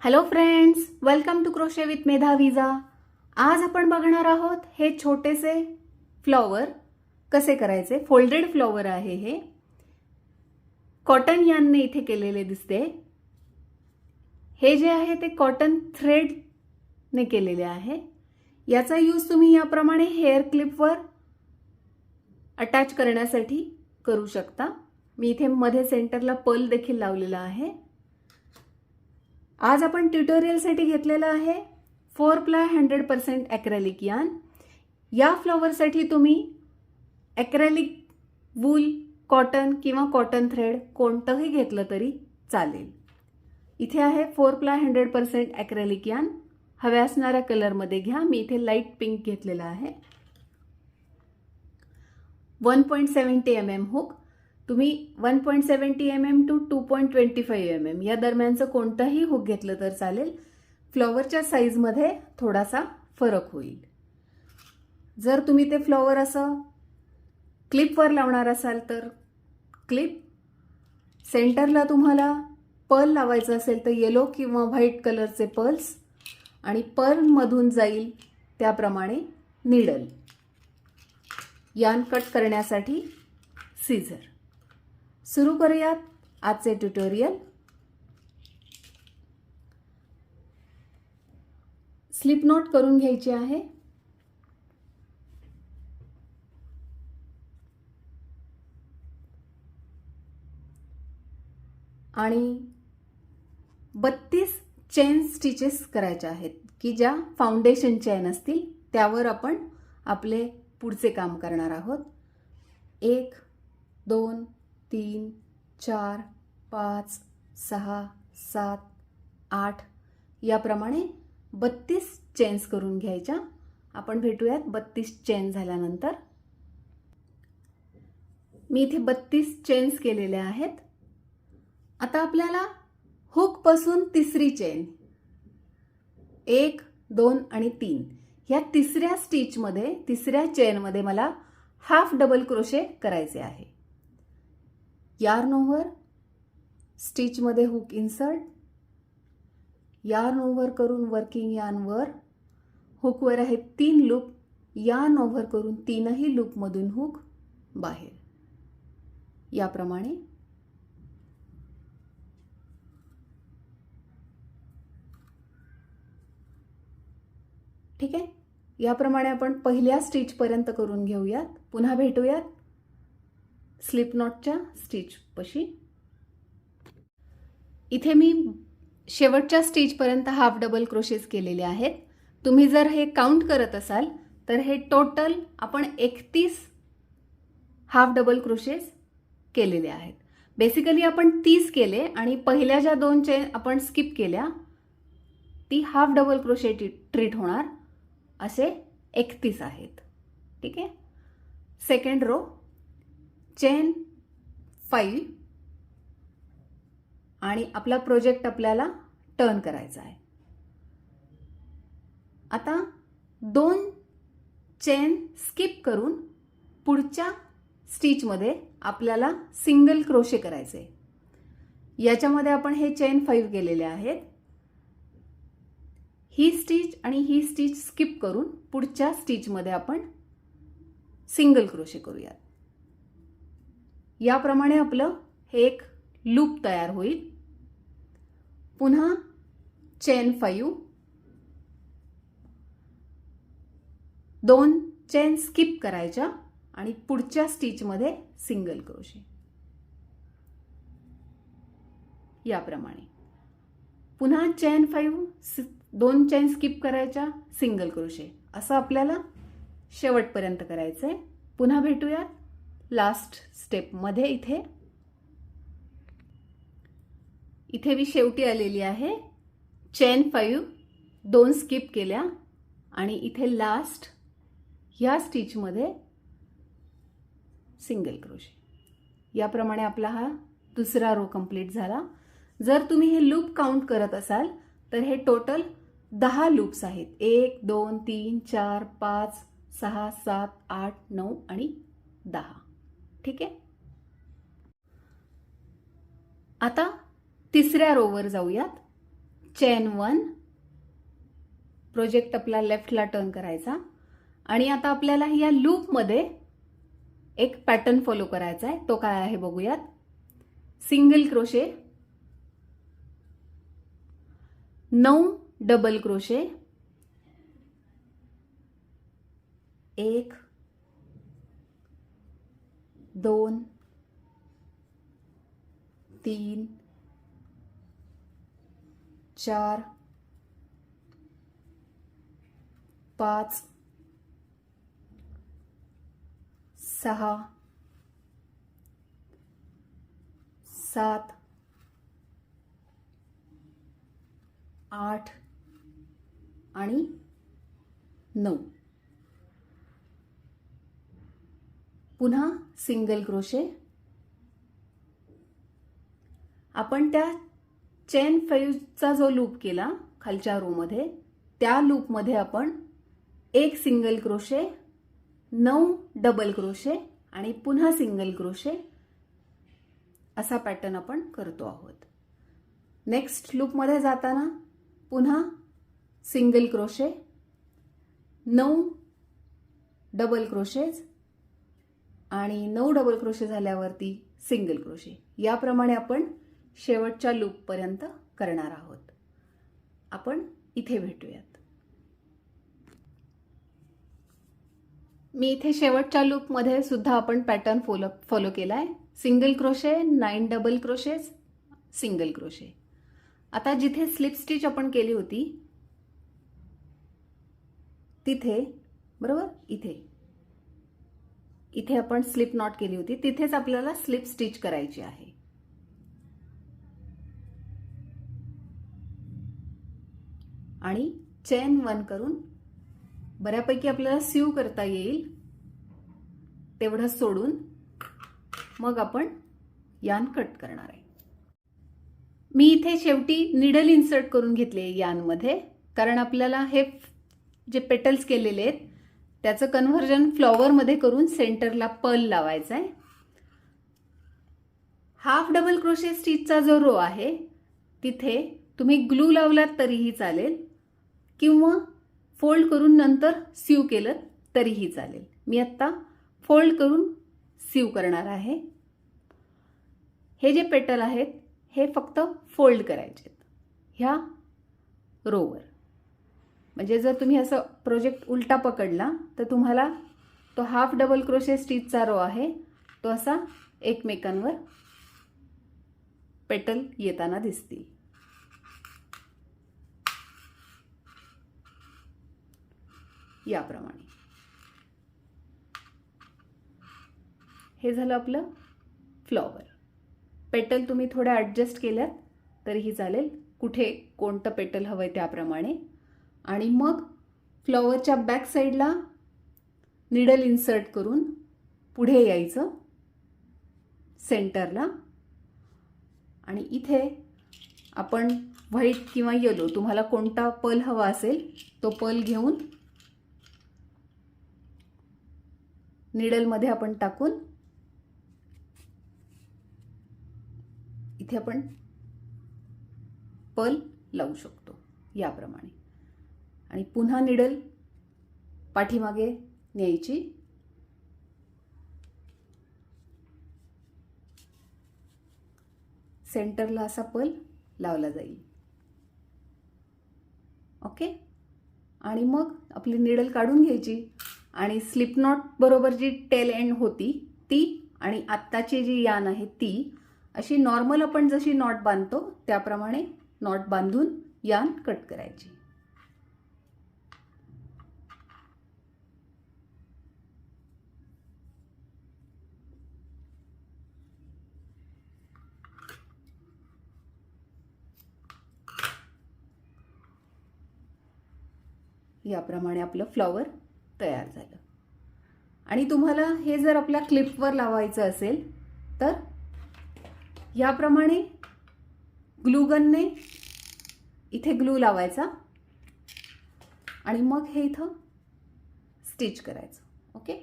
Hello friends, welcome to crochet with Medha Vija. आज आपण बघणार आहोत हे छोटेसे फ्लॉवर कसे करायचे. फोल्डेड फ्लॉवर आहे हे. कॉटन यानने इथे केलेले दिसते. हे जे आहे ते कॉटन थ्रेडने केलेले आहे. याचा यूज तुम्ही याप्रमाणे हेअर क्लिपवर अटॅच करण्यासाठी करू शकता. मी इथे मध्ये सेंटरला पर्ल देखील लावलेला आहे. आज आपण ट्युटोरियलसाठी घेतलेला आहे 4ply 100% ॲक्रेलिक यार्न. या फ्लॉवरसाठी तुम्ही ॲक्रेलिक वूल, कॉटन किंवा कॉटन थ्रेड कोणतंही घेतलं तरी चालेल. इथे आहे 4ply 100% ॲक्रेलिक यार्न. हव्या असणाऱ्या कलरमध्ये घ्या. मी इथे लाईट पिंक घेतलेला आहे. 1.70 mm हुक. तुम्ही 1.70 mm टू 2.25 mm या दरम्यानचं कोणतंही हुक घेतलं तर चालेल. फ्लॉवरच्या साईजमध्ये थोडासा फरक होईल. जर तुम्ही ते फ्लॉवर असं क्लिपवर लावणार असाल तर क्लिप, सेंटरला तुम्हाला पर्ल लावायचं असेल तर येलो किंवा व्हाईट कलरचे पर्ल्स आणि पर्लमधून जाईल त्याप्रमाणे निडल. यार्न कट करण्यासाठी सीझर. सुरू करूयात आजचे ट्युटोरियल. स्लिप नॉट करून घ्यायची आहे. आणि 32 चेन स्टिचेस करायच्या आहेत की ज्या फाउंडेशन चेन असतील त्यावर आपण आपले पुढचे काम करणार आहोत. 1 2 3 4 5 6 7 8 याप्रमाणे 32 चेन्स करून घ्यायच्या. आपण भेटूयात 32 चेन झाल्यानंतर. मी इथे 32 चेन्स केलेल्या आहेत. आता आपल्याला हुक पासून तिसरी चेन 1 2 आणि 3 ह्या तिसऱ्या स्टिचमध्ये, तिसऱ्या चेनमध्ये मला हाफ डबल क्रोशे करायचे आहे. यार्न ओव्हर, स्टिचमध्ये हुक इन्सर्ट, यार्न ओव्हर करून वर्किंग यार्नवर, हुकवर आहेत 3 लूप, यार्न ओव्हर करून 3ही लूपमधून हुक बाहेर. याप्रमाणे ठीक आहे. याप्रमाणे आपण पहिल्या स्टिच पर्यंत करून घेऊयात. पुन्हा भेटूयात स्लिप नॉटच्या स्टिच पशी. इथे मी शेवटच्या स्टिच पर्यंत हाफ डबल क्रोशेस केलेले आहेत. तुम्ही जर हे काउंट करत असाल तर हे टोटल आपण 31 हाफ डबल क्रोशेस केलेले आहेत. बेसिकली आपण 30 केले आणि पहिल्या ज्या 2 चेन आपण स्किप केल्या ती हाफ डबल क्रोशे ट्रीट होणार. असे 31 आहेत. ठीक आहे. सेकंड रो चेन 5 आणि आपला प्रोजेक्ट आपल्याला टर्न करायचा आहे. आता 2 चेन स्किप करून पुढच्या स्टिचमध्ये आपल्याला सिंगल क्रोशे करायचे. याच्यामध्ये आपण हे चेन 5 केलेले आहेत. ही स्टिच आणि ही स्टिच स्किप करून पुढच्या स्टिचमध्ये आपण सिंगल क्रोशे करूयात. याप्रमाणे आपलं हे एक लूप तयार होईल. पुन्हा चेन 5, 2 चेन स्किप करायच्या आणि पुढच्या स्टिचमध्ये सिंगल क्रोशे. याप्रमाणे पुन्हा चेन 5, 2 चेन स्किप करायच्या, सिंगल क्रोशे. असं आपल्याला शेवटपर्यंत करायचंय. पुन्हा भेटूयात लास्ट स्टेपमध्ये. इथे मी शेवटी आलेली आहे. चेन 5, 2 स्किप केल्या आणि इथे लास्ट ह्या स्टिचमध्ये सिंगल क्रोशे. याप्रमाणे आपला हा दुसरा रो कंप्लीट झाला. जर तुम्ही हे लूप काउंट करत असाल तर हे टोटल 10 लूप्स आहेत. 1 2 3 4 5 6 7 8 9 आणि 10. ठीक आहे. आता तिसऱ्या रोवर जाऊयात. चेन 1, प्रोजेक्ट आपला लेफ्टला टर्न करायचा आणि आता आपल्याला या लूपमध्ये एक पॅटर्न फॉलो करायचा आहे. तो काय आहे बघूयात. सिंगल क्रोशे, 9 डबल क्रोशे, 1 2 3 4 5 6 7 8 आणि 9. पुन्हा सिंगल क्रोशे. आपण त्या चेन 5चा जो लूप केला खालच्या रो मध्ये, त्या लूप मध्ये आपण एक सिंगल क्रोशे, 9 डबल क्रोशे आणि पुन्हा सिंगल क्रोशे असा पॅटर्न आपण करतो आहोत. नेक्स्ट लूप मध्ये जाताना पुन्हा सिंगल क्रोशे, 9 डबल क्रोशेज आणि 9 डबल क्रोशे झाल्यावरती सिंगल क्रोशे. याप्रमाणे आपण शेवटच्या लूप पर्यंत करणार आहोत. आपण इथे भेटूयात. मी इथे शेवटच्या लूप मध्ये सुद्धा आपण पॅटर्न फॉलो केलाय. Single crochet, 9 double crochets, single crochet. आता जिथे स्लिप स्टिच आपण केली होती तिथे, बरोबर, इथे आपण स्लिप नॉट केली होती, तिथेच आपल्याला स्लिप स्टिच करायची आहे. आणि चेन 1 करून बऱ्यापैकी आपल्याला सीव करता येईल तेवढं सोडून मग आपण यान कट करणार आहे. मी इथे शेवटी निडल इन्सर्ट करून घेतले यानमध्ये, कारण आपल्याला हे जे पेटल्स केलेले आहेत त्याचं कन्व्हर्जन फ्लॉवरमध्ये करून सेंटरला पर्ल लावायचा आहे. हाफ डबल क्रोशे स्टिचचा जो रो आहे तिथे तुम्ही ग्लू लावलात तरीही चालेल किंवा फोल्ड करून नंतर सीव केलं तरीही चालेल. मी आत्ता फोल्ड करून सीव करणार आहे. हे जे पेटल आहेत हे फक्त फोल्ड करायचे ह्या रोवर. म्हणजे जर तुम्ही असं प्रोजेक्ट उलटा पकडला तर तुम्हाला तो हाफ डबल क्रोशे स्टिचचा रो आहे तो असा एकमेकांवर पेटल येताना दिसतील. याप्रमाणे. हे झालं आपलं फ्लॉवर. पेटल तुम्ही थोडे ॲडजस्ट केल्यात तरीही चालेल, कुठे कोणतं पेटल हवंय त्याप्रमाणे. आणि मग फ्लॉवरच्या बॅक साईडला निडल इन्सर्ट करून पुढे यायचं सेंटरला. आणि इथे आपण व्हाईट किंवा येलो, तुम्हाला कोणता पर्ल हवा असेल तो पर्ल घेऊन निडलमध्ये आपण टाकून इथे आपण पर्ल लावू शकतो याप्रमाणे. आणि पुन्हा निडल पाठीमागे न्यायची. सेंटरला असा पर्ल लावला जाईल. ओके. आणि मग आपली निडल काढून घ्यायची आणि स्लिप नॉट बरोबर जी टेल एंड होती ती आणि आत्ताची जी यान आहे ती अशी नॉर्मल आपण जशी नॉट बांधतो त्याप्रमाणे नॉट बांधून यान कट करायची. याप्रमाणे आपलं फ्लॉवर तयार झालं. आणि तुम्हाला हे जर आपल्या क्लिपवर लावायचं असेल तर याप्रमाणे ग्लूगनने इथे ग्लू लावायचा आणि मग हे इथं स्टिच करायचं. ओके.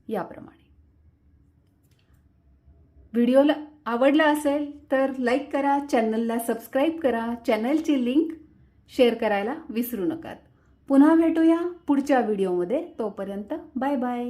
याप्रमाणे. व्हिडिओला आवडला असेल तर लाईक करा, चॅनलला सबस्क्राईब करा, चॅनलची लिंक शेअर करायला विसरू नका. पुन्हा भेटूया पुढच्या व्हिडिओमध्ये. तोपर्यंत बाय बाय.